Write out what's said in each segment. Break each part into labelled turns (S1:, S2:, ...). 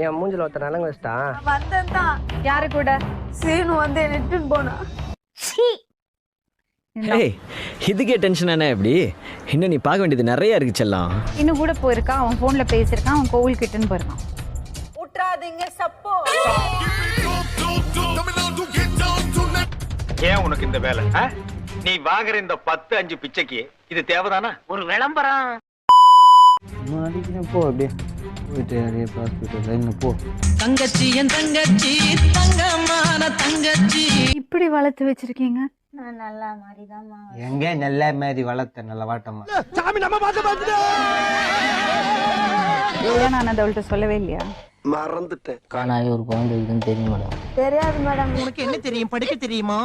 S1: என் மூஞ்சில ஒருத்தர் நலங்க வச்சிட்டான்.
S2: வந்தேன். யாரு கூட? சீனு வந்து நெட்டுன்னு போனா.
S3: ஏய், இதுக்கே டென்ஷன் ஆனா எப்படி? இன்னும் நீ பார்க்க வேண்டியது நிறைய இருக்கு செல்லம்.
S2: இன்னும் கூட போயிருக்கான், அவன் போன்ல பேசியிருக்கான், அவன் கோவில் கிட்டன்னு போயிருக்கான்.
S4: உட்றாதீங்க சப்போ.
S5: ஏன் உனக்கு இந்த வேலை? நீ வாங்குற இந்த 10-5 பிச்சைக்கு இது தேவைதானா? ஒரு விளம்பரம்.
S1: போ அப்படியே போயிட்டு நிறைய ஹாஸ்பிட்டல் இங்க போ.
S6: தங்கச்சி என் தங்கச்சி தங்கமான தங்கச்சி.
S2: இப்படி வளர்த்து வச்சிருக்கீங்க.
S4: நான் நல்லா மாதிரிதாம்மா.
S1: எங்க நல்ல மாதிரி வளர்த்த நல்ல வாட்டமா.
S2: ஏன் நான் அதை அவள்கிட்ட சொல்லவே இல்லையா?
S1: மறந்துட்டேன்.
S7: காணாய் ஒரு குழந்தை இருக்குன்னு தெரியும் மேடம்.
S4: தெரியாது மேடம்.
S6: உனக்கு என்ன தெரியும்? படிக்க தெரியுமா?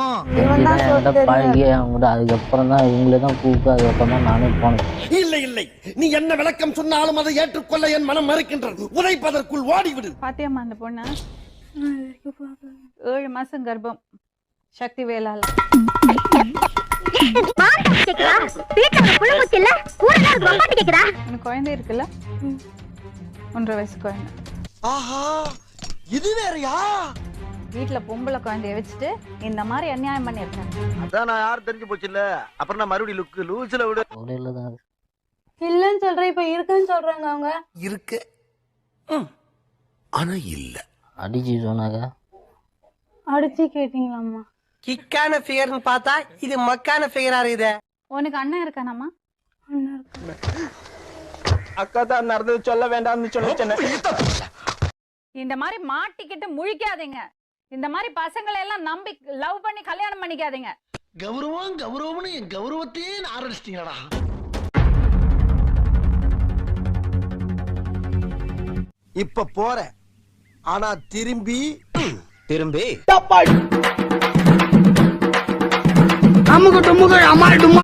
S7: பழகிய கூட அதுக்கப்புறம் தான் இவங்களே தான் கூப்பிட்டு அதுக்கப்புறம் தான் நானே போனேன்.
S8: இல்லை இல்லை, நீ என்ன விளக்கம் சொன்னாலும் அதை ஏற்றுக்கொள்ள என் மனம் மறுக்கின்றது. உதைப்பதற்குள் ஓடிவிடு.
S2: பாத்தியம்மா அந்த பொண்ணு 7 மாசம் கர்ப்பம். சக்தி வேளாள குழந்தை இருக்குல்ல, 1.5 வயசு குழந்தை.
S8: ஆஹா, இது வேறயா?
S2: வீட்டுல பொம்பளை குழந்தைய வச்சுட்டு இந்த மாதிரி அநியாயம் பண்ணிருக்காங்க.
S5: அதான் நான் யாரும் தெரிஞ்சு போச்சு இல்ல. அப்புறம் நான் மறுபடியும் லுக்கு லூஸ்ல விடு.
S7: ஒரேல தான் அது.
S4: இல்லன்னு சொல்றேன், இப்ப இருக்குன்னு சொல்றாங்க அவங்க.
S8: இருக்கு ஆனா இல்ல.
S7: அடிச்சு சொன்னாங்க.
S4: அடிச்சு கேட்டீங்களாம்மா?
S6: கிக்கான ஃபிகர்னு பார்த்தா இது மக்கான ஃபிகரா இருக்குது.
S2: உனக்கு அண்ணன் இருக்கானாமா?
S5: அக்கா தான் நடந்தது சொல்ல வேண்டாம்னு சொல்லிச்சேன்.
S2: இந்த மாதிரி மாட்டிக்கிட்டு முழிக்காதீங்க. இந்த மாதிரி பசங்களை எல்லாம் நம்பி லவ் பண்ணி கல்யாணம் பண்ணிக்காதீங்க.
S8: கௌரவம் கௌரவம்னு என் கௌரவத்தையே ஆரம்பிச்சிட்டீங்களா? இப்ப போற ஆனா திரும்பி
S5: திரும்பி
S8: அமுக டுமுக அமால் டுமா